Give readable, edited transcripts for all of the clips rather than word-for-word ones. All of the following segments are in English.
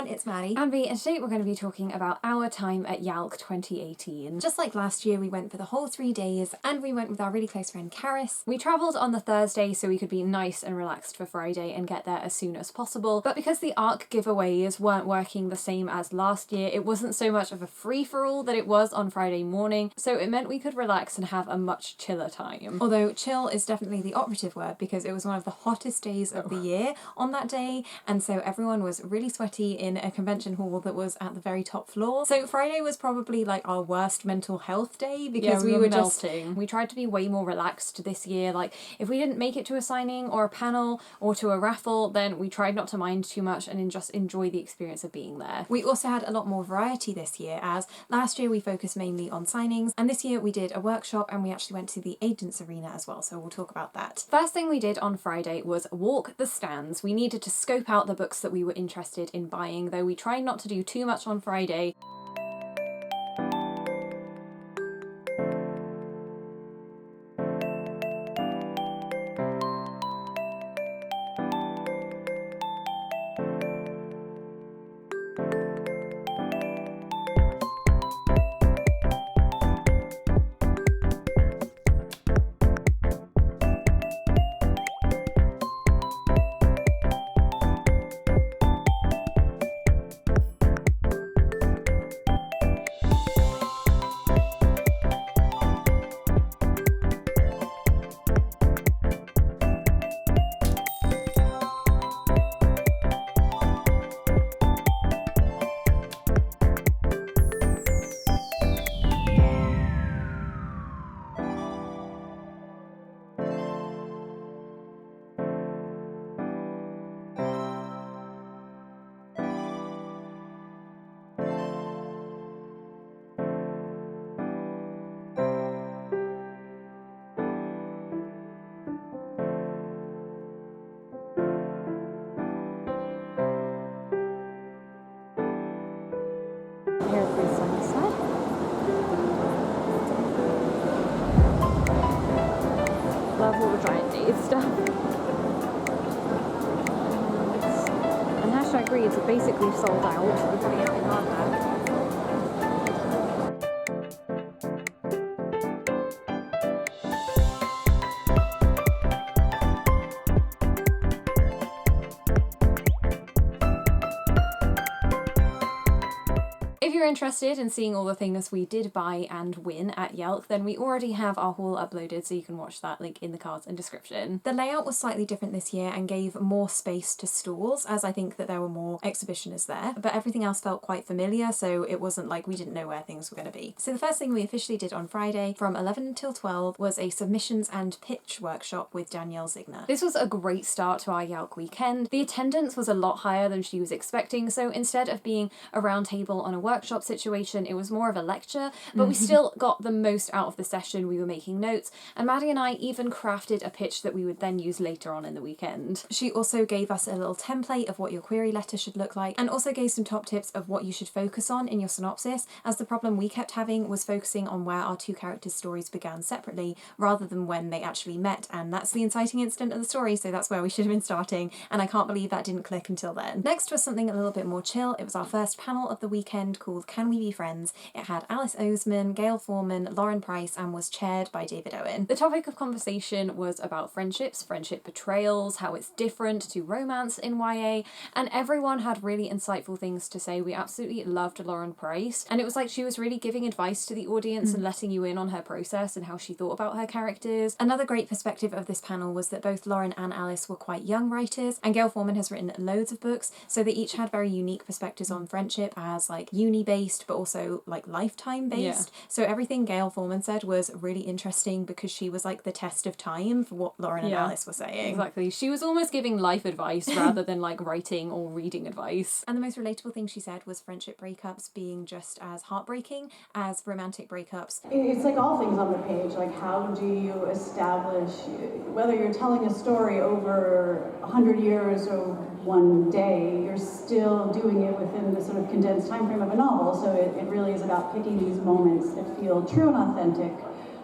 everyone, it's Maddie. And V, and today we're going to be talking about our time at YALC 2018. Just like last year, we went for the whole 3 days, and we went with our really close friend Karis. We travelled on the Thursday so we could be nice and relaxed for Friday and get there as soon as possible, but because the ARC giveaways weren't working the same as last year, it wasn't so much of a free-for-all that it was on Friday morning, so it meant we could relax and have a much chiller time. Although chill is definitely the operative word, because it was one of the hottest days of the year on that day, and so everyone was really sweaty in a convention hall that was at the very top floor. So Friday was probably like our worst mental health day, because we were melting. We tried to be way more relaxed this year. Like, if we didn't make it to a signing or a panel or to a raffle, then we tried not to mind too much and just enjoy the experience of being there. We also had a lot more variety this year, as last year we focused mainly on signings, and this year we did a workshop and we actually went to the Agents Arena as well, so we'll talk about that. First thing we did on Friday was walk the stands. We needed to scope out the books that we were interested in buying, though we tried not to do too much on Friday. Here, please, on this side. Love all the giant Dave stuff. And hashtag reads are basically sold out. We're putting it in hardback. If you're interested in seeing all the things we did buy and win at YALC, then we already have our haul uploaded, so you can watch that link in the cards and description. The layout was slightly different this year and gave more space to stalls, as I think that there were more exhibitioners there, but everything else felt quite familiar, so it wasn't like we didn't know where things were going to be. So the first thing we officially did on Friday from 11 until 12 was a submissions and pitch workshop with Danielle Zigner. This was a great start to our YALC weekend. The attendance was a lot higher than she was expecting, so instead of being a round table on a workshop situation, it was more of a lecture, but we still got the most out of the session. We were making notes, and Maddie and I even crafted a pitch that we would then use later on in the weekend. She also gave us a little template of what your query letter should look like, and also gave some top tips of what you should focus on in your synopsis, as the problem we kept having was focusing on where our two characters' stories began separately rather than when they actually met, and that's the inciting incident of the story, so that's where we should have been starting, and I can't believe that didn't click until then. Next was something a little bit more chill. It was our first panel of the weekend called Can We Be Friends? It had Alice Oseman, Gail Foreman, Lauren Price, and was chaired by David Owen. The topic of conversation was about friendships, friendship betrayals, how it's different to romance in YA, and everyone had really insightful things to say. We absolutely loved Lauren Price, and it was like she was really giving advice to the audience and letting you in on her process and how she thought about her characters. Another great perspective of this panel was that both Lauren and Alice were quite young writers, and Gail Foreman has written loads of books, so they each had very unique perspectives on friendship as like uni-based but also like lifetime based. Yeah. So everything Gail Foreman said was really interesting because she was like the test of time for what Lauren and Alice were saying. Exactly. She was almost giving life advice rather than like writing or reading advice. And the most relatable thing she said was friendship breakups being just as heartbreaking as romantic breakups. It's like all things on the page, like how do you establish, whether you're telling a story over 100 years or one day, you're still doing it within the sort of condensed time frame of a novel, so it really is about picking these moments that feel true and authentic.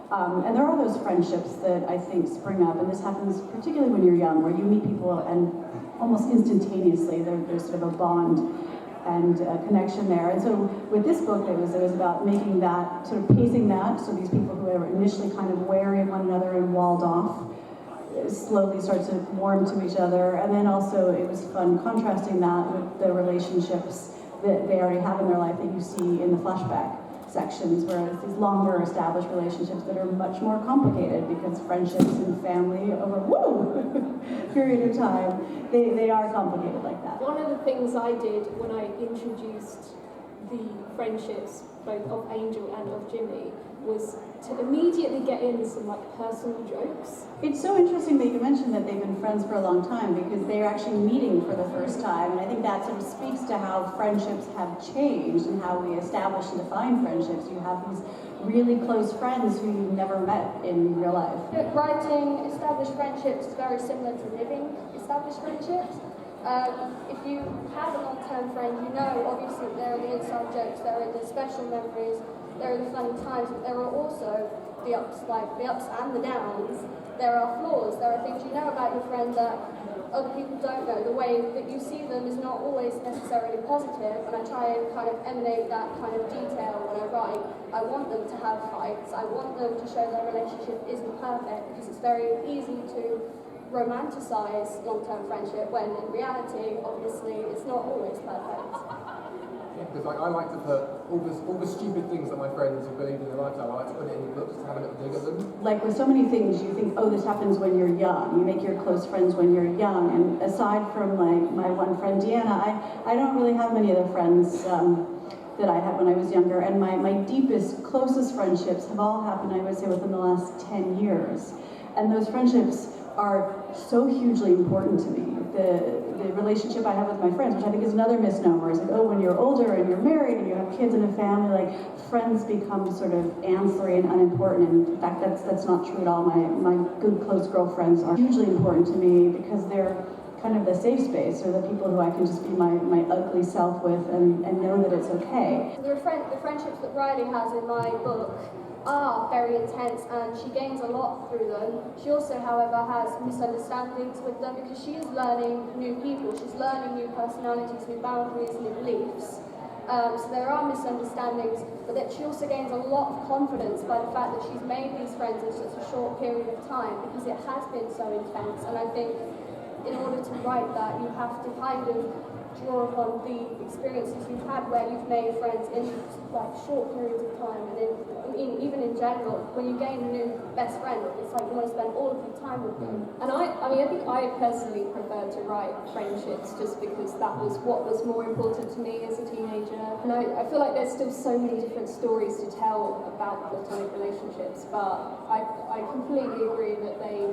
And there are those friendships that I think spring up, and this happens particularly when you're young, where you meet people and almost instantaneously there's sort of a bond. and connection there. And so with this book, it was about making that, sort of pacing that, so these people who were initially kind of wary of one another and walled off slowly start to warm to each other. And then also it was fun contrasting that with the relationships that they already have in their life that you see in the flashback sections, whereas these longer established relationships that are much more complicated because friendships and family over period of time, they are complicated like that. One of the things I did when I introduced the friendships both of Angel and of Jimmy was to immediately get in some like personal jokes. It's so interesting that you mentioned that they've been friends for a long time because they're actually meeting for the first time, and I think that sort of speaks to how friendships have changed and how we establish and define friendships. You have these really close friends who you never met in real life. Writing established friendships is very similar to living established friendships. If you have a long-term friend, you know obviously there are the inside jokes, there are the special memories, there are the funny times, but there are also the ups and the downs. There are flaws, there are things you know about your friend that other people don't know. The way that you see them is not always necessarily positive, and I try and kind of emanate that kind of detail when I write. I want them to have fights, I want them to show their relationship isn't perfect, because it's very easy to romanticize long-term friendship when in reality, obviously, it's not always perfect. Because I like to put all the stupid things that my friends have believed in their lifetime, I like to put it in the books to have a little dig at them. Like with so many things, you think, oh, this happens when you're young. You make your close friends when you're young. And aside from like my one friend, Deanna, I don't really have many other friends that I had when I was younger. And my deepest, closest friendships have all happened, I would say, within the last 10 years. And those friendships are so hugely important to me. The relationship I have with my friends, which I think is another misnomer, is like, oh, when you're older and you're married and you have kids and a family, like friends become sort of ancillary and unimportant. And in fact, that's not true at all. My good close girlfriends are hugely important to me because they're kind of the safe space, or the people who I can just be my ugly self with and know that it's okay. The friendships that Riley has in my book are very intense, and she gains a lot through them. She also, however, has misunderstandings with them because she is learning new people, she's learning new personalities, new boundaries, new beliefs. So there are misunderstandings, but that she also gains a lot of confidence by the fact that she's made these friends in such a short period of time because it has been so intense. And I think in order to write that, you have to kind of draw upon the experiences you've had where you've made friends in like short periods of time, and then even in general, when you gain a new best friend, it's like you want to spend all of your time with them. And I think I personally prefer to write friendships just because that was what was more important to me as a teenager. And I feel like there's still so many different stories to tell about platonic relationships, but I completely agree that they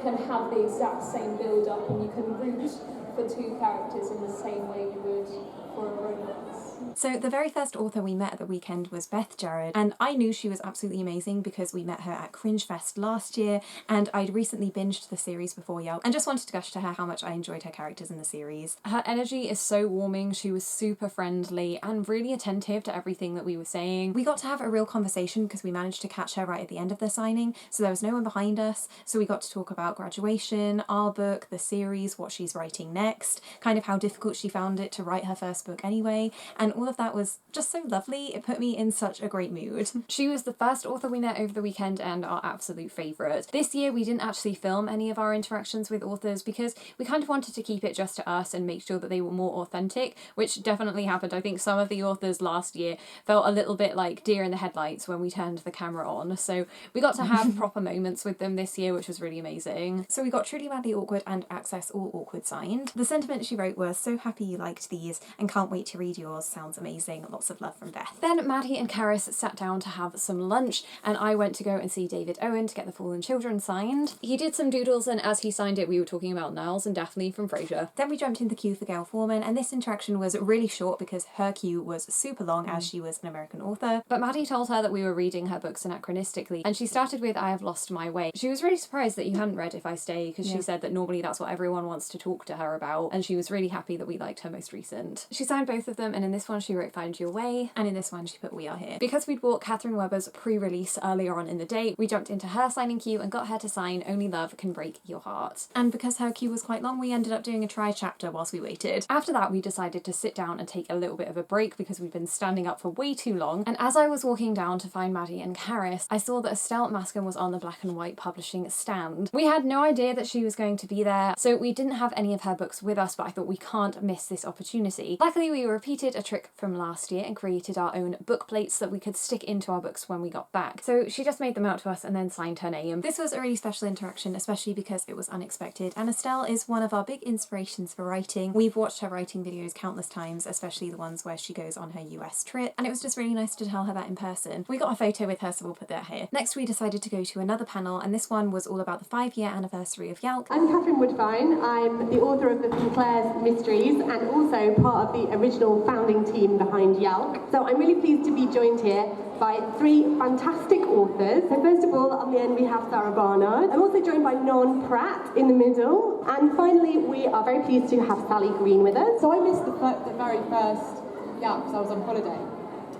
can have the exact same build-up, and you can root for two characters in the same way you would for a romance. So the very first author we met at the weekend was Beth Jarrett, and I knew she was absolutely amazing because we met her at Cringe Fest last year, and I'd recently binged the series before YALC and just wanted to gush to her how much I enjoyed her characters in the series. Her energy is so warming, she was super friendly and really attentive to everything that we were saying. We got to have a real conversation because we managed to catch her right at the end of the signing, so there was no one behind us, so we got to talk about graduation, our book, the series, what she's writing next, kind of how difficult she found it to write her first book anyway, and all of that was just so lovely. It put me in such a great mood. She was the first author we met over the weekend and our absolute favourite. This year we didn't actually film any of our interactions with authors because we kind of wanted to keep it just to us and make sure that they were more authentic, which definitely happened. I think some of the authors last year felt a little bit like deer in the headlights when we turned the camera on, so we got to have proper moments with them this year, which was really amazing. So we got Truly Madly Awkward and Access All Awkward signed. The sentiment she wrote was, "So happy you liked these and can't wait to read yours, sounds amazing, lots of love from Beth." Then Maddie and Karis sat down to have some lunch, and I went to go and see David Owen to get The Fallen Children signed. He did some doodles, and as he signed it we were talking about Niles and Daphne from Frasier. Then we jumped in the queue for Gail Foreman, and this interaction was really short because her queue was super long as she was an American author. But Maddie told her that we were reading her books anachronistically, and she started with I Have Lost My Way. She was really surprised that you hadn't read If I Stay, because she said that normally that's what everyone wants to talk to her about, and she was really happy that we liked her most recent. She signed both of them, and in this one she wrote Find Your Way, and in this one she put We Are Here. Because we'd bought Catherine Webber's pre-release earlier on in the day, we jumped into her signing queue and got her to sign Only Love Can Break Your Heart. And because her queue was quite long, we ended up doing a try chapter whilst we waited. After that, we decided to sit down and take a little bit of a break because we'd been standing up for way too long, and as I was walking down to find Maddie and Karis, I saw that Estelle Mascom was on the Black and White Publishing stand. We had no idea that she was going to be there, so we didn't have any of her books with us, but I thought we can't miss this opportunity. Luckily, we repeated a trick from last year and created our own book plates that we could stick into our books when we got back. So she just made them out to us and then signed her name. This was a really special interaction, especially because it was unexpected, and Estelle is one of our big inspirations for writing. We've watched her writing videos countless times, especially the ones where she goes on her US trip, and it was just really nice to tell her that in person. We got a photo with her, so we'll put that here. Next, we decided to go to another panel, and this one was all about the 5-year anniversary of YALC. I'm Catherine Woodbine. I'm the author of the Sinclair's Mysteries and also part of the original founding team behind YALC. So I'm really pleased to be joined here by 3 fantastic authors. So first of all, on the end we have Sarah Barnard. I'm also joined by Non Pratt in the middle. And finally, we are very pleased to have Sally Green with us. So I missed the very first YALC because I was on holiday.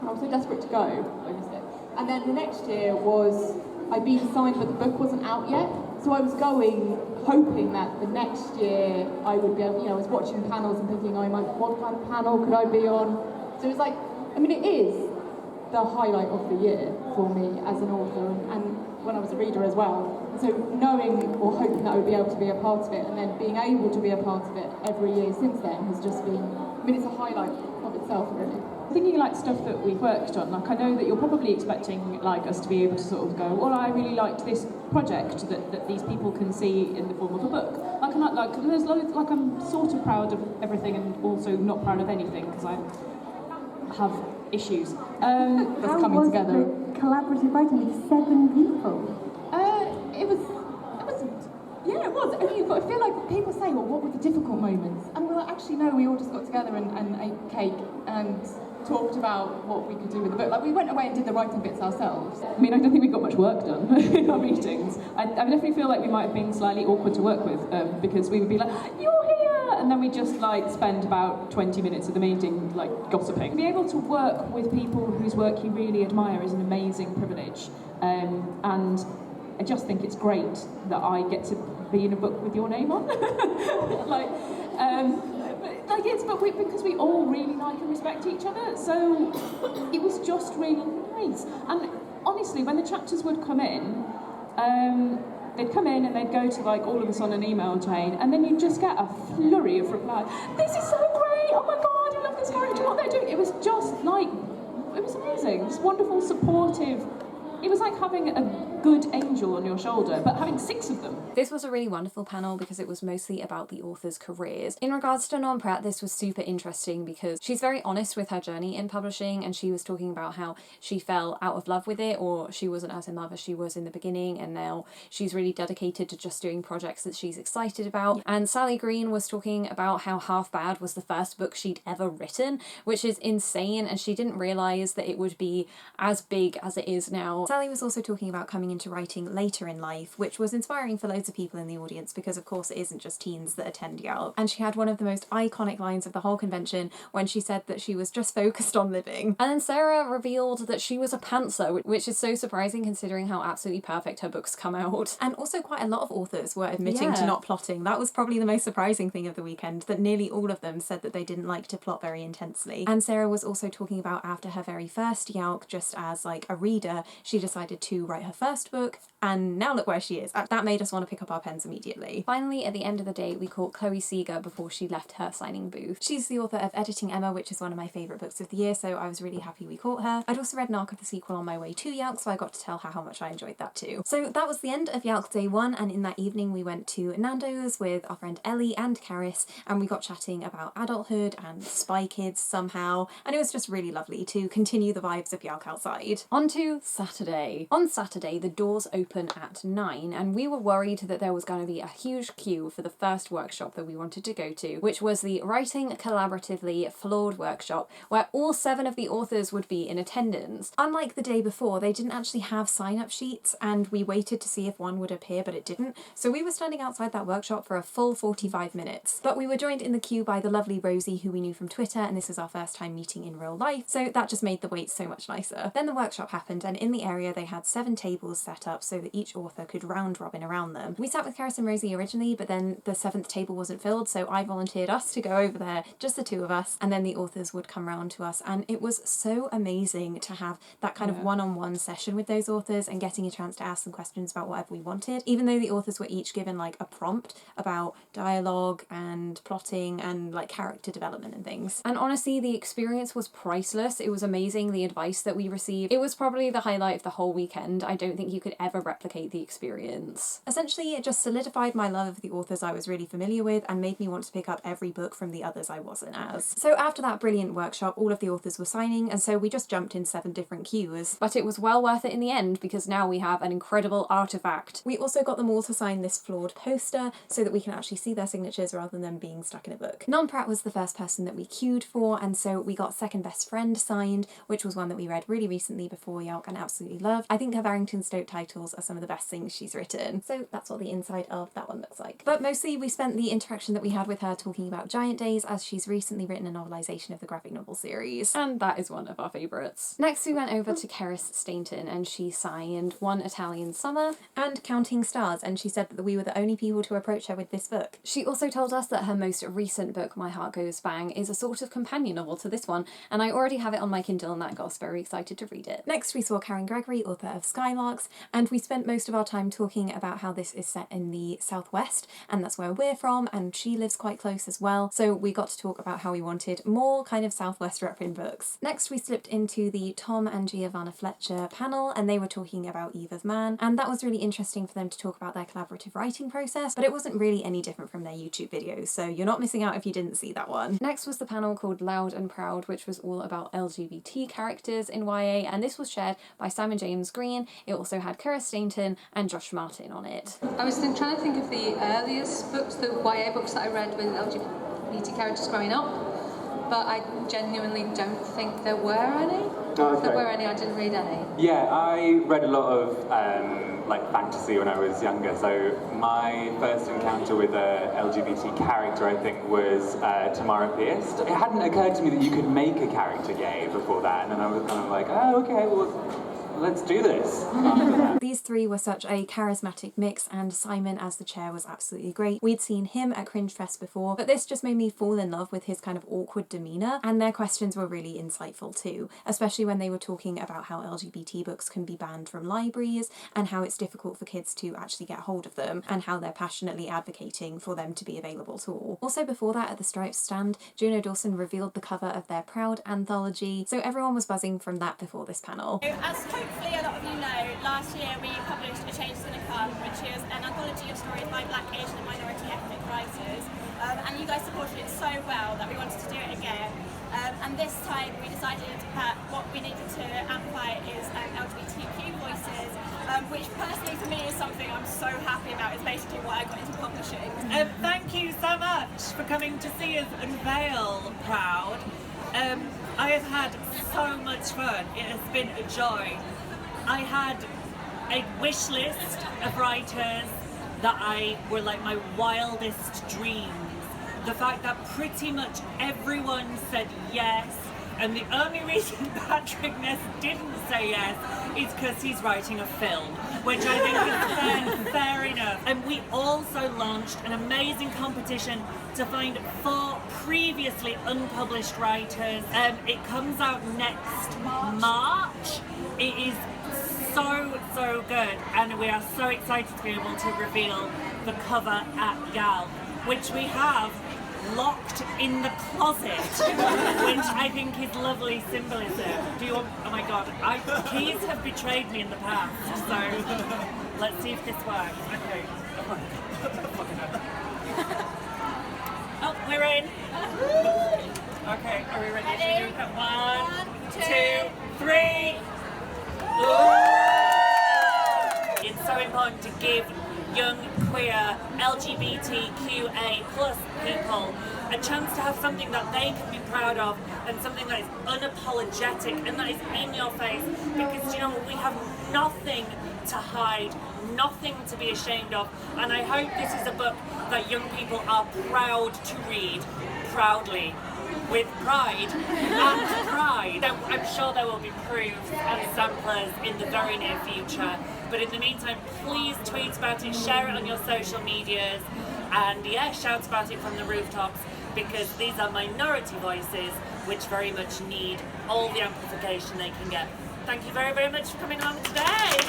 I was so desperate to go, I missed it. And then the next year was, I'd been signed but the book wasn't out yet. So I was going, hoping that the next year I would be able, I was watching panels and thinking, what kind of panel could I be on? So it was like, it is the highlight of the year for me as an author and when I was a reader as well. So knowing or hoping that I would be able to be a part of it and then being able to be a part of it every year since then has just been, it's a highlight of itself really. Thinking stuff that we've worked on, I know that you're probably expecting us to be able to sort of go, well, I really liked this project that these people can see in the form of a book. There's loads, I'm sort of proud of everything and also not proud of anything because I have issues. That's coming together. Collaborative writing with 7 people. It was. But I feel like people say, well, what were the difficult moments? And we're like, actually, no, we all just got together and ate cake and talked about what we could do with the book. We went away and did the writing bits ourselves. I don't think we got much work done in our meetings. I definitely feel like we might have been slightly awkward to work with because we would be like, you're here! And then we just spend about 20 minutes of the meeting gossiping. To be able to work with people whose work you really admire is an amazing privilege. And I just think it's great that I get to be in a book with your name on. Because we all really like and respect each other, so it was just really nice. And honestly, when the chapters would come in, they'd come in and they'd go to all of us on an email chain, and then you'd just get a flurry of replies. This is so great! Oh my god, I love this character, what they're doing. It was just it was amazing. Just wonderful, supportive. It was like having a good angel on your shoulder, but having 6 of them. This was a really wonderful panel because it was mostly about the authors' careers. In regards to Non Pratt, this was super interesting because she's very honest with her journey in publishing, and she was talking about how she fell out of love with it, or she wasn't as in love as she was in the beginning, and now she's really dedicated to just doing projects that she's excited about. And Sally Green was talking about how Half Bad was the first book she'd ever written, which is insane, and she didn't realise that it would be as big as it is now. Sally was also talking about coming into writing later in life, which was inspiring for loads of people in the audience because of course it isn't just teens that attend YALC. And she had one of the most iconic lines of the whole convention when she said that she was just focused on living. And then Sarah revealed that she was a pantser, which is so surprising considering how absolutely perfect her books come out. And also quite a lot of authors were admitting to not plotting. That was probably the most surprising thing of the weekend, that nearly all of them said that they didn't like to plot very intensely. And Sarah was also talking about after her very first YALC, just as a reader, she decided to write her first book, and now look where she is. That made us want to pick up our pens immediately. Finally, at the end of the day, we caught Chloe Seeger before she left her signing booth. She's the author of Editing Emma, which is one of my favourite books of the year, so I was really happy we caught her. I'd also read an arc of the sequel on my way to YALC, so I got to tell her how much I enjoyed that too. So that was the end of YALC Day 1, and in that evening we went to Nando's with our friend Ellie and Karis, and we got chatting about adulthood and Spy Kids somehow, and it was just really lovely to continue the vibes of YALC outside. On to Saturday. On Saturday, the doors open at 9, and we were worried that there was going to be a huge queue for the first workshop that we wanted to go to, which was the Writing Collaboratively Flawed workshop, where all 7 of the authors would be in attendance. Unlike the day before, they didn't actually have sign-up sheets, and we waited to see if one would appear, but it didn't. So we were standing outside that workshop for a full 45 minutes. But we were joined in the queue by the lovely Rosie, who we knew from Twitter, and this was our first time meeting in real life, so that just made the wait so much nicer. Then the workshop happened, and in the area they had 7 tables set up so that each author could round robin around them. We sat with Karis and Rosie originally, but then the 7th table wasn't filled, so I volunteered us to go over there, just the 2 of us, and then the authors would come round to us, and it was so amazing to have that kind of one-on-one session with those authors and getting a chance to ask them questions about whatever we wanted, even though the authors were each given like a prompt about dialogue and plotting and like character development and things. And honestly, the experience was priceless. It was amazing, the advice that we received. It was probably the highlight of the whole weekend. I don't think you could ever replicate the experience. Essentially, it just solidified my love of the authors I was really familiar with and made me want to pick up every book from the others I wasn't as. So after that brilliant workshop, all of the authors were signing, and so we just jumped in 7 different queues. But it was well worth it in the end, because now we have an incredible artifact. We also got them all to sign this flawed poster so that we can actually see their signatures rather than them being stuck in a book. Non-Pratt was the first person that we queued for, and so we got Second Best Friend signed, which was one that we read really recently before YALC and absolutely loved. I think her Barrington Stoke titles are some of the best things she's written. So that's what the inside of that one looks like. But mostly we spent the interaction that we had with her talking about Giant Days, as she's recently written a novelisation of the graphic novel series, and that is one of our favourites. Next we went over to Karis Stainton, and she signed One Italian Summer and Counting Stars, and she said that we were the only people to approach her with this book. She also told us that her most recent book, My Heart Goes Bang, is a sort of companion novel to this one, and I already have it on my Kindle and that got us very excited to read it. Next we saw Karen Gregory, author of Skylarks, and we spent most of our time talking about how this is set in the southwest, and that's where we're from, and she lives quite close as well, so we got to talk about how we wanted more kind of southwest repping books. Next we slipped into the Tom and Giovanna Fletcher panel, and they were talking about Eve of Man, and that was really interesting for them to talk about their collaborative writing process, but it wasn't really any different from their YouTube videos, so you're not missing out if you didn't see that one. Next was the panel called Loud and Proud, which was all about LGBT characters in YA, and this was chaired by Simon James Green. It also had Karis Stainton and Josh Martin on it. I was trying to think of the earliest books, the YA books that I read with LGBT characters growing up, but I genuinely don't think there were any. Oh, okay. If there were any, I didn't read any. Yeah, I read a lot of like fantasy when I was younger, so my first encounter with a LGBT character, I think, was Tamara Pierce. It hadn't occurred to me that you could make a character gay before that, and then I was kind of like, oh, okay, well, let's do this. These 3 were such a charismatic mix, and Simon as the chair was absolutely great. We'd seen him at Cringe Fest before, but this just made me fall in love with his kind of awkward demeanour, and their questions were really insightful too, especially when they were talking about how LGBT books can be banned from libraries and how it's difficult for kids to actually get hold of them, and how they're passionately advocating for them to be available to all. Also before that, at the Stripes stand, Juno Dawson revealed the cover of their Proud anthology, so everyone was buzzing from that before this panel. As hopefully a lot of you know, last year we published A Change is Gonna Come, which is an anthology of stories by Black, Asian and minority ethnic writers, and you guys supported it so well that we wanted to do it again. And this time we decided that what we needed to amplify is LGBTQ voices, which personally for me is something I'm so happy about. It's basically why I got into publishing. Thank you so much for coming to see us unveil Proud. I have had so much fun. It has been a joy. I had a wish list of writers that were like my wildest dreams. The fact that pretty much everyone said yes, and the only reason Patrick Ness didn't say yes is because he's writing a film, which I think is fair enough. And we also launched an amazing competition to find 4 previously unpublished writers. It comes out next March. It is so good, and we are so excited to be able to reveal the cover at YALC, which we have locked in the closet, which I think is lovely symbolism. Do you want, oh my god, keys have betrayed me in the past, so let's see if this works. Okay. Oh, we're in. Okay, are we ready to do that? 1, 2, 3. want to give young, queer, LGBTQA plus people a chance to have something that they can be proud of and something that is unapologetic and that is in your face, because you know we have nothing to hide, nothing to be ashamed of, and I hope this is a book that young people are proud to read, proudly, with pride and pride. I'm sure there will be proofs and samplers in the very near future, but in the meantime, please tweet about it, share it on your social medias, and yeah, shout about it from the rooftops, because these are minority voices which very much need all the amplification they can get. Thank you very, very much for coming along today.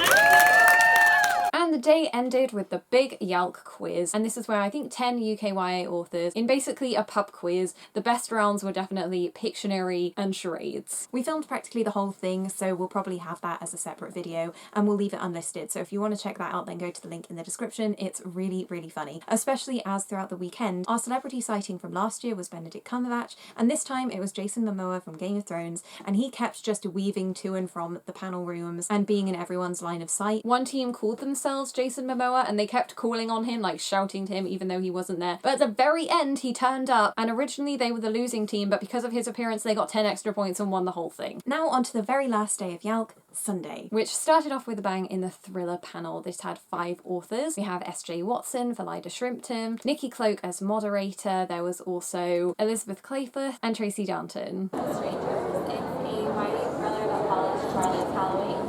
And the day ended with the big YALC quiz, and this is where I think 10 UK YA authors, in basically a pub quiz, the best rounds were definitely Pictionary and charades. We filmed practically the whole thing, so we'll probably have that as a separate video, and we'll leave it unlisted, so if you want to check that out, then go to the link in the description. It's really, really funny, especially as throughout the weekend, our celebrity sighting from last year was Benedict Cumberbatch, and this time it was Jason Momoa from Game of Thrones, and he kept just weaving to and from the panel rooms and being in everyone's line of sight. One team called themselves Jason Momoa, and they kept calling on him, like shouting to him even though he wasn't there. But at the very end, he turned up, and originally they were the losing team, but because of his appearance, they got 10 extra points and won the whole thing. Now on to the very last day of YALC, Sunday, which started off with a bang in the thriller panel. This had 5 authors. We have S.J. Watson for Lida Shrimpton, Nikki Cloak as moderator, there was also Elizabeth Clayforth and Tracy Danton. Strangers, it's a YA thriller that follows Charlie's Halloween.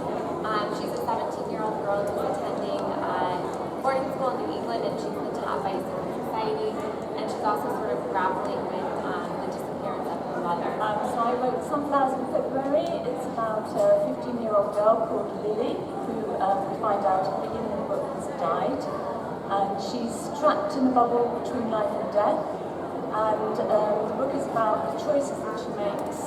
She's a 17-year-old girl who's attending boarding school in New England, and she's in the top by secret society, and she's also sort of grappling with the disappearance of her mother. So I wrote Sunflowers in February. It's about a 15-year-old girl called Lily, who we find out at the beginning of the book has died, and she's trapped in the bubble between life and death, and the book is about the choices that she makes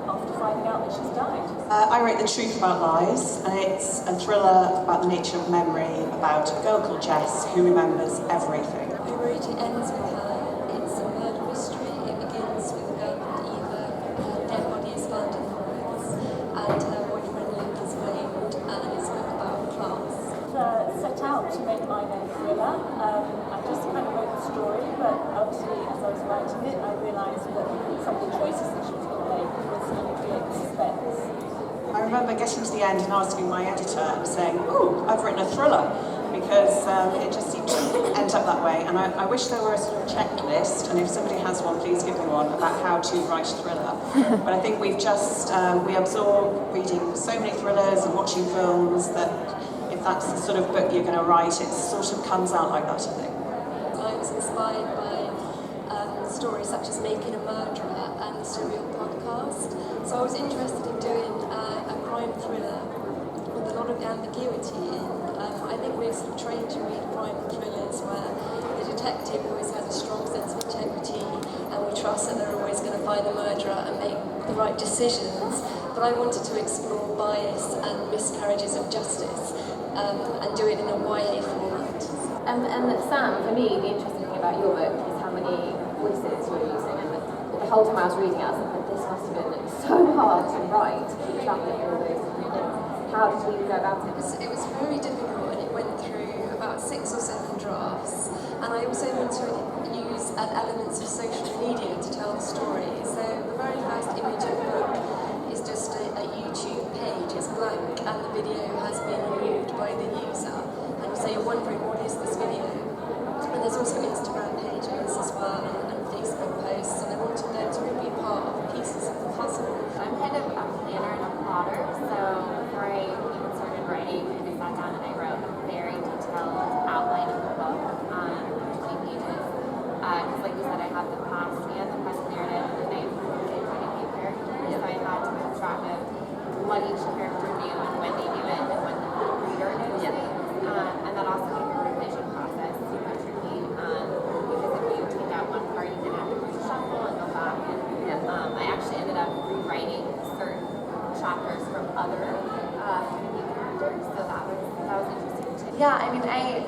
after finding out that she's died. I wrote The Truth About Lies, and it's a thriller about the nature of memory, about a girl called Jess who remembers everything. I wrote It Ends With Her. It's a murder mystery. It begins with a girl called Eva. Her dead body is found in the woods, and her boyfriend Luke is blamed, and it's a book about class. Set out to make my own thriller. I just kind of wrote the story, but obviously as I was writing it, I realised that some of the choices that she was going to make was going to create suspense. I remember getting to the end and asking my editor and saying, "Oh, I've written a thriller," because it just seemed to end up that way. And I wish there were a sort of checklist, and if somebody has one, please give me one, about how to write a thriller. But I think we've just, we absorb reading so many thrillers and watching films that if that's the sort of book you're going to write, it sort of comes out like that, I think. I was inspired by stories such as Making a Murderer and the Serial Podcast. So I was interested in doing a crime thriller with a lot of ambiguity in. I think we're sort of trained to read crime thrillers where the detective always has a strong sense of integrity and we trust that they're always going to find the murderer and make the right decisions. But I wanted to explore bias and miscarriages of justice and do it in a YA format. And Sam, for me, the interesting thing about your book is how many voices you're using, and the whole time I was reading it, I was like, this must have been so hard to write, to keep track of all those different things. How did you go about it? It was very difficult, and it went through about 6 or 7 drafts, and I also wanted to use elements of social media to tell the story. So the very first image of the book is just a YouTube page, it's blank, and the video has been removed by the user, and so you're wondering, what is this video? And there's also Instagram pages as well, and Facebook posts, and I wanted them to really be a part of pieces of the puzzle. I'm kind of a planner and a plotter, so before I even started writing, I sat down and I wrote a very detailed outline of the book on 20 pages. Because like you said, I have the past and the present narrative, and I included 28 characters, so I had to keep track of what each character knew and when they knew it and when the reader knew it. And that also made the revision process super tricky, because if you take out one part, you then have to reshuffle and go back. And I actually ended up rewriting certain chapters from other characters, so that was interesting too. Yeah, I mean,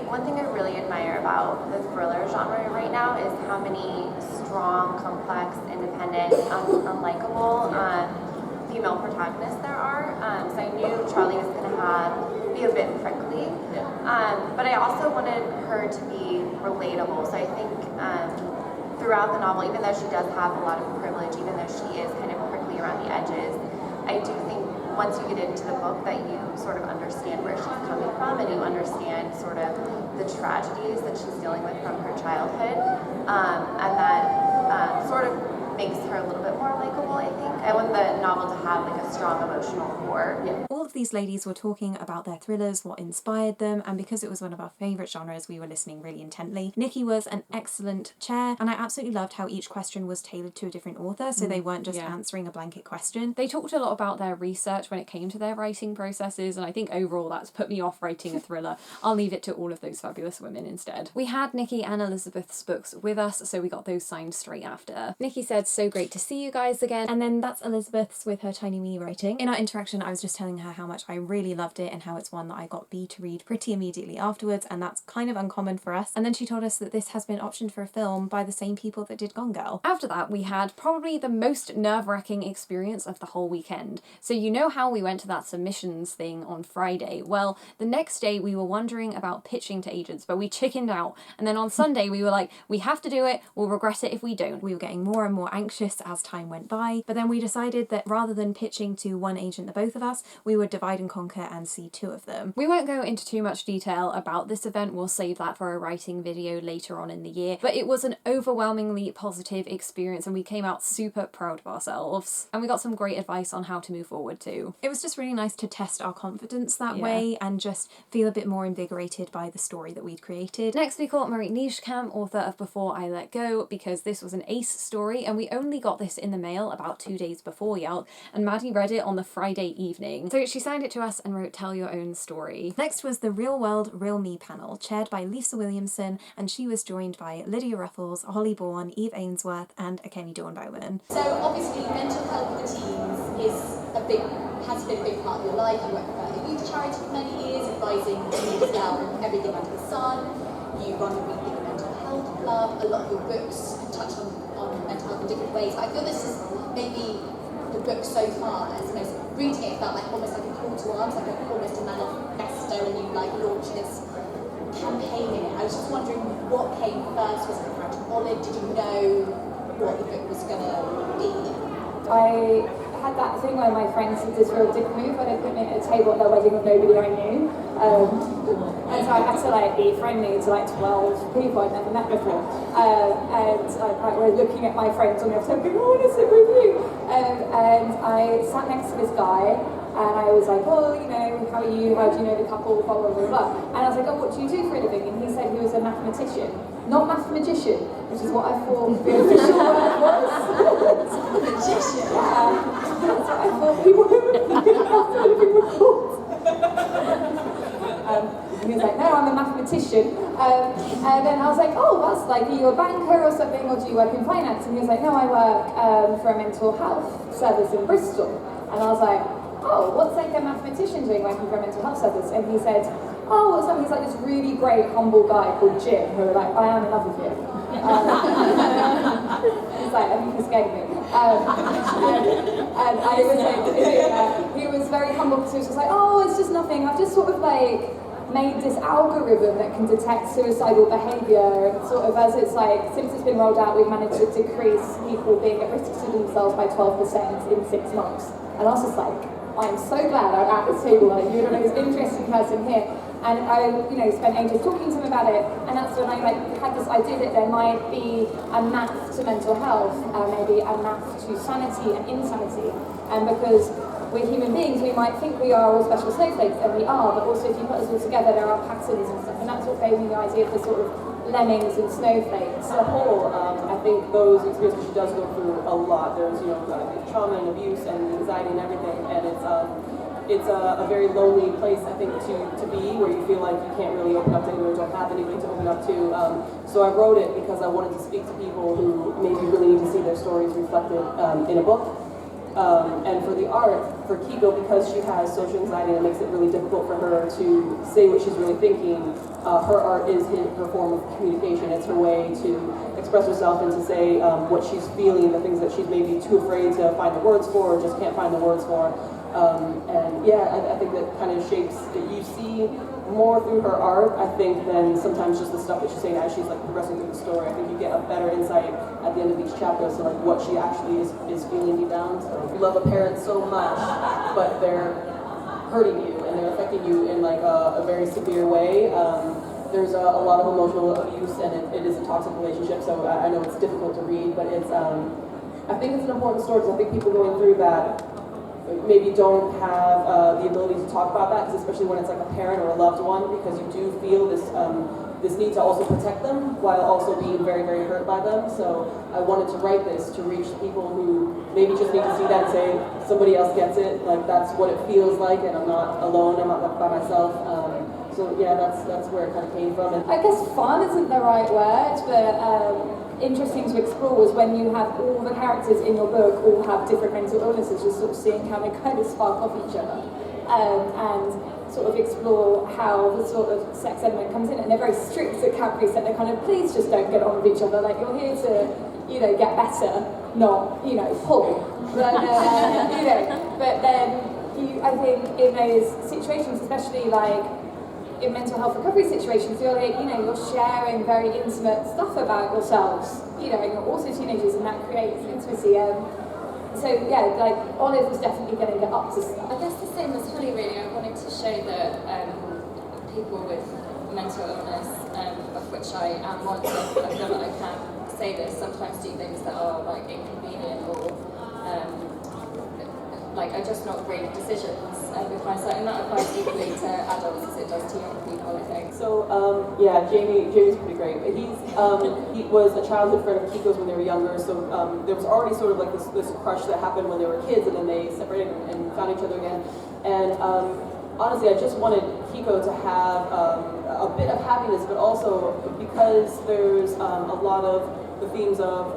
one thing I really admire about the thriller genre right now is how many strong, complex, independent, unlikable female protagonists there are. So I knew Charlie was going to be a bit prickly, but I also wanted her to be relatable. So I think throughout the novel, even though she does have a lot of privilege, even though she is kind of prickly around the edges, I do think once you get into the book that you sort of understand where she's coming from, and you understand sort of the tragedies that she's dealing with from her childhood, and that sort of makes her a little bit more likable, I think. I want the novel to have like a strong emotional core. Yeah. All of these ladies were talking about their thrillers, what inspired them, and because it was one of our favourite genres, we were listening really intently. Nikki was an excellent chair, and I absolutely loved how each question was tailored to a different author, so they weren't just answering a blanket question. They talked a lot about their research when it came to their writing processes, and I think overall that's put me off writing a thriller. I'll leave it to all of those fabulous women instead. We had Nikki and Elizabeth's books with us, so we got those signed straight after. Nikki said, "So great to see you guys again," and then that's Elizabeth's with her tiny me writing. In our interaction, I was just telling her how much I really loved it and how it's one that I got B to read pretty immediately afterwards, and that's kind of uncommon for us. And then she told us that this has been optioned for a film by the same people that did Gone Girl. After that, we had probably the most nerve-wracking experience of the whole weekend. So you know how we went to that submissions thing on Friday? Well, the next day we were wondering about pitching to agents, but we chickened out. And then on Sunday we were like, we have to do it, we'll regret it if we don't. We were getting more and more anxious as time went by, but then we decided that rather than pitching to one agent, the both of us, we would divide and conquer and see two of them. We won't go into too much detail about this event, we'll save that for a writing video later on in the year, but it was an overwhelmingly positive experience and we came out super proud of ourselves. And we got some great advice on how to move forward too. It was just really nice to test our confidence that way and just feel a bit more invigorated by the story that we'd created. Next we caught Marie Nijkamp, author of Before I Let Go, because this was an ace story and we only got this in the mail about 2 days before YALC, and Maddie read it on the Friday evening. So she signed it to us and wrote Tell Your Own Story. Next was the Real World, Real Me panel, chaired by Lisa Williamson, and she was joined by Lydia Ruffles, Holly Bourne, Eve Ainsworth, and Akemi Dawn-Bowman. So obviously mental health for teens has been a big part of your life. You work for a youth charity for many years, advising teenagers about everything under the sun. You run the Rethink Mental Health Club. A lot of your books touch on mental health in different ways. I feel this is maybe the book so far as most reading it felt like almost like a call to arms, like almost a manifesto, and you like launch this campaign in it. I was just wondering what came first. Was it a character knowledge? Did you know what the book was going to be? I had that thing where my friends did this real dick move where they put me at a table at their wedding with nobody I knew. And so I had to like be friendly to like 12 people I'd never met before. And I was looking at my friends on the other side, I want to sit with you. And I sat next to this guy and I was like, oh, you know, how are you? How do you know the couple? Blah, blah, blah, blah. And I was like, oh, what do you do for a living? And he said he was a mathematician. Not mathematician, which is what I thought the official word was. Magician. That's what I thought people were called. He was like, no, I'm a mathematician. And then I was like, oh, that's like, are you a banker or something, or do you work in finance? And he was like, no, I work for a mental health service in Bristol. And I was like, oh, what's like a mathematician doing working for a mental health service? And he said, oh, what's up? He's like this really great, humble guy called Jim, who were like, I am in love with you. He's like, I think you're scared of me. And I was like, he was very humble because he was just like, oh, it's just nothing. I've just sort of like made this algorithm that can detect suicidal behaviour, and sort of as it's like, since it's been rolled out, we've managed to decrease people being at risk to themselves by 12% in 6 months. And I was just like, I'm so glad I'm at this table, like, you're the most interesting person here. And I, you know, spent ages talking to him about it, and that's when I like had this idea that there might be a math to mental health, maybe a math to sanity and insanity. And because we're human beings, we might think we are all special snowflakes, and we are, but also if you put us all together, there are patterns and stuff, and that's what gave me the idea for sort of lemmings and snowflakes. As a whole, I think those experiences she does go through a lot. There's, you know, trauma and abuse and anxiety and everything, and it's a very lonely place, I think, to be, where you feel like you can't really open up to anyone, or don't have anybody to open up to. So I wrote it because I wanted to speak to people who maybe really need to see their stories reflected in a book. And for the art, for Kiko, because she has social anxiety and it makes it really difficult for her to say what she's really thinking, her art is her form of communication. It's her way to express herself and to say what she's feeling, the things that she's maybe too afraid to find the words for, or just can't find the words for. And yeah, I think that kind of shapes, you see more through her art, I think, than sometimes just the stuff that she's saying as she's like progressing through the story. I think you get a better insight at the end of each chapter as to like what she actually is feeling deep down. So you love a parent so much, but they're hurting you and they're affecting you in like a very severe way. There's a lot of emotional abuse, and it is a toxic relationship, so I know it's difficult to read, but it's I think it's an important story because I think people going through that maybe don't have the ability to talk about that, especially when it's like a parent or a loved one, because you do feel this this need to also protect them while also being very, very hurt by them. So I wanted to write this to reach people who maybe just need to see that and say, somebody else gets it, like that's what it feels like, and I'm not alone, I'm not by myself. So yeah, that's where it kind of came from. And I guess fun isn't the right word, but interesting to explore was when you have all the characters in your book all have different mental illnesses, just sort of seeing how they kind of spark off each other, and sort of explore how the sort of sex element comes in. And they're very strict at Cadbury, so they're kind of, please just don't get on with each other, like you're here to, you know, get better, not, you know, pull. But, you know, but then I think in those situations, especially like in mental health recovery situations, you're like, you know, you're sharing very intimate stuff about yourselves, you know, and you're also teenagers, and that creates intimacy. So yeah, like Olive was definitely going to get up to stuff. I guess the same as Holly, really. I wanted to show that people with mental illness, of which I am one, so I feel that I can say this, sometimes do things that are like inconvenient or like are just not great decisions with hindsight, and that applies equally to adults as it does to young people, I think. So yeah, Jamie's pretty great. But he was a childhood friend of Kiko's when they were younger, so there was already sort of like this crush that happened when they were kids, and then they separated and found each other again. And honestly, I just wanted Kiko to have a bit of happiness, but also because there's a lot of the themes of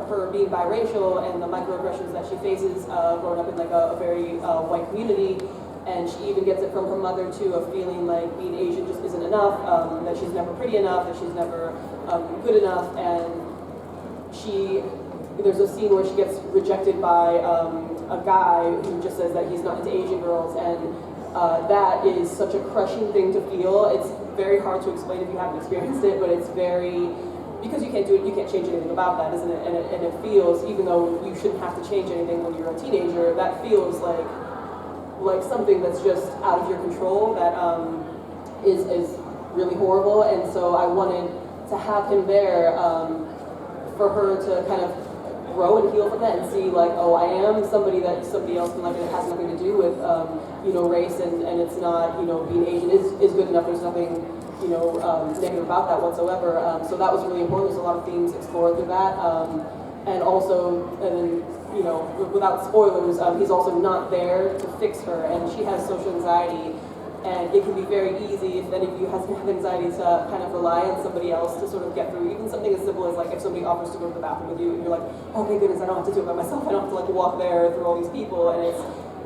her being biracial and the microaggressions that she faces growing up in like a very white community, and she even gets it from her mother too, of feeling like being Asian just isn't enough, that she's never pretty enough, that she's never good enough, and there's a scene where she gets rejected by a guy who just says that he's not into Asian girls, and that is such a crushing thing to feel. It's very hard to explain if you haven't experienced it, but it's very, because you can't do it, you can't change anything about that, isn't it? And it feels, even though you shouldn't have to change anything when you're a teenager, that feels like something that's just out of your control, that is really horrible. And so I wanted to have him there for her to kind of grow and heal from that and see like, oh, I am somebody that somebody else can like, and it has nothing to do with you know, race, and it's not, you know, being Asian is good enough. There's nothing, you know, negative about that whatsoever. So that was really important. There's a lot of themes explored through that. And also, and then, you know, without spoilers, he's also not there to fix her, and she has social anxiety, and it can be very easy if any of you have anxiety to kind of rely on somebody else to sort of get through even something as simple as like if somebody offers to go to the bathroom with you and you're like, oh thank goodness I don't have to do it by myself, I don't have to like walk there through all these people,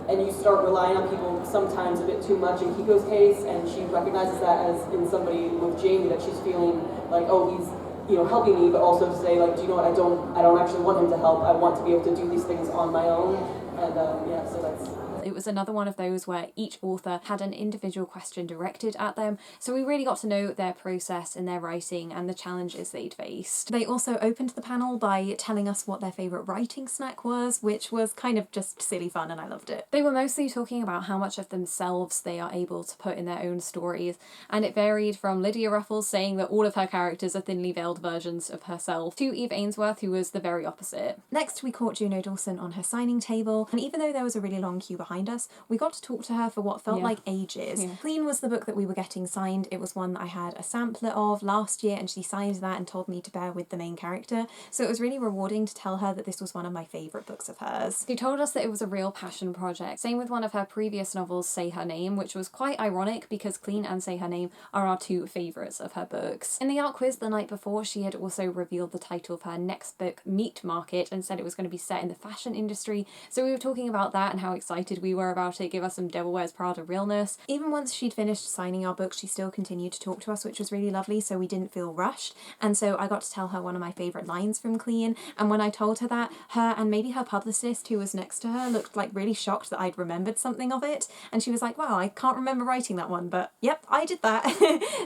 and you start relying on people sometimes a bit too much in Kiko's case, and she recognizes that as in somebody with Jamie, that she's feeling like, oh, he's, you know, helping me, but also to say like, do you know what, I don't actually want him to help, I want to be able to do these things on my own. And yeah, so that's... It was another one of those where each author had an individual question directed at them, so we really got to know their process in their writing and the challenges they'd faced. They also opened the panel by telling us what their favourite writing snack was, which was kind of just silly fun, and I loved it. They were mostly talking about how much of themselves they are able to put in their own stories, and it varied from Lydia Ruffles saying that all of her characters are thinly veiled versions of herself, to Eve Ainsworth, who was the very opposite. Next we caught Juno Dawson on her signing table, and even though there was a really long queue behind us, we got to talk to her for what felt like ages. Clean was the book that we were getting signed. It was one that I had a sampler of last year, and she signed that and told me to bear with the main character, so it was really rewarding to tell her that this was one of my favourite books of hers. She told us that it was a real passion project. Same with one of her previous novels, Say Her Name, which was quite ironic because Clean and Say Her Name are our two favourites of her books. In the art quiz the night before, she had also revealed the title of her next book, Meat Market, and said it was going to be set in the fashion industry, so we were talking about that and how excited we were about it, give us some Devil Wears Prada realness. Even once she'd finished signing our book, she still continued to talk to us, which was really lovely, so we didn't feel rushed. And so I got to tell her one of my favourite lines from Clean, and when I told her that, her and maybe her publicist who was next to her looked like really shocked that I'd remembered something of it, and she was like, wow, I can't remember writing that one, but yep, I did that.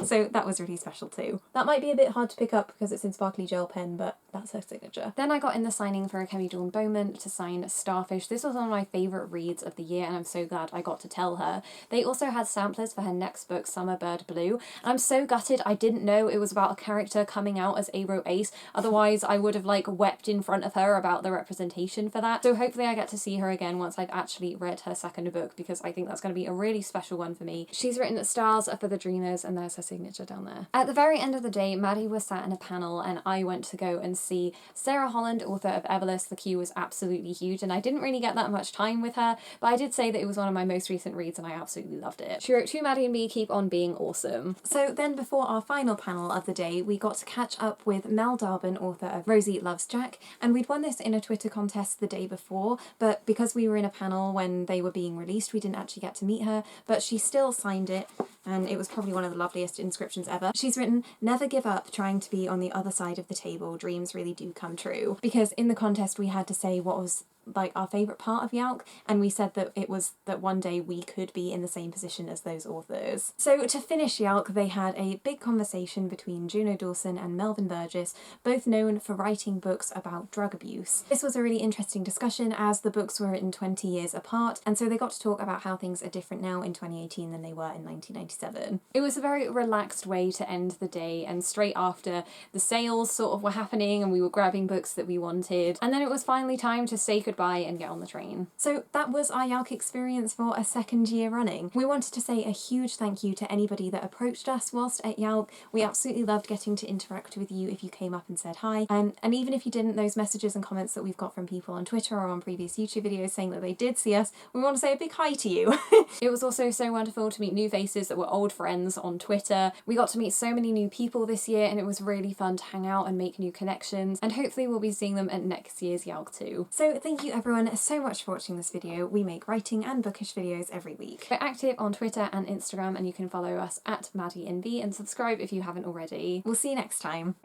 So that was really special too. That might be a bit hard to pick up because it's in sparkly gel pen, but that's her signature. Then I got in the signing for Kemi Dawn Bowman to sign Starfish. This was one of my favourite reads of the year, and I'm so glad I got to tell her. They also had samplers for her next book, Summer Bird Blue, and I'm so gutted I didn't know it was about a character coming out as Aro Ace, otherwise I would have like wept in front of her about the representation for that. So hopefully I get to see her again once I've actually read her second book, because I think that's going to be a really special one for me. She's written that Stars are for the Dreamers, and there's her signature down there. At the very end of the day, Maddie was sat in a panel and I went to go and see Sarah Holland, author of Everless. The queue was absolutely huge and I didn't really get that much time with her, but I did say that it was one of my most recent reads and I absolutely loved it. She wrote To Maddie and Me, Keep On Being Awesome. So then before our final panel of the day, we got to catch up with Mel Darbin, author of Rosie Loves Jack, and we'd won this in a Twitter contest the day before, but because we were in a panel when they were being released, we didn't actually get to meet her, but she still signed it, and it was probably one of the loveliest inscriptions ever. She's written, "Never give up trying to be on the other side of the table, dreams really do come true," because in the contest we had to say what was like our favourite part of YALC, and we said that it was that one day we could be in the same position as those authors. So to finish YALC, they had a big conversation between Juno Dawson and Melvin Burgess, both known for writing books about drug abuse. This was a really interesting discussion as the books were written 20 years apart, and so they got to talk about how things are different now in 2018 than they were in 1997. It was a very relaxed way to end the day, and straight after the sales sort of were happening and we were grabbing books that we wanted, and then it was finally time to say goodbye and get on the train. So that was our YALC experience for a second year running. We wanted to say a huge thank you to anybody that approached us whilst at YALC. We absolutely loved getting to interact with you if you came up and said hi, and even if you didn't, those messages and comments that we've got from people on Twitter or on previous YouTube videos saying that they did see us, we want to say a big hi to you. It was also so wonderful to meet new faces that were old friends on Twitter. We got to meet so many new people this year and it was really fun to hang out and make new connections, and hopefully we'll be seeing them at next year's YALC too. So thank you everyone so much for watching this video. We make writing and bookish videos every week. We're active on Twitter and Instagram, and you can follow us at Maddie and V and subscribe if you haven't already. We'll see you next time.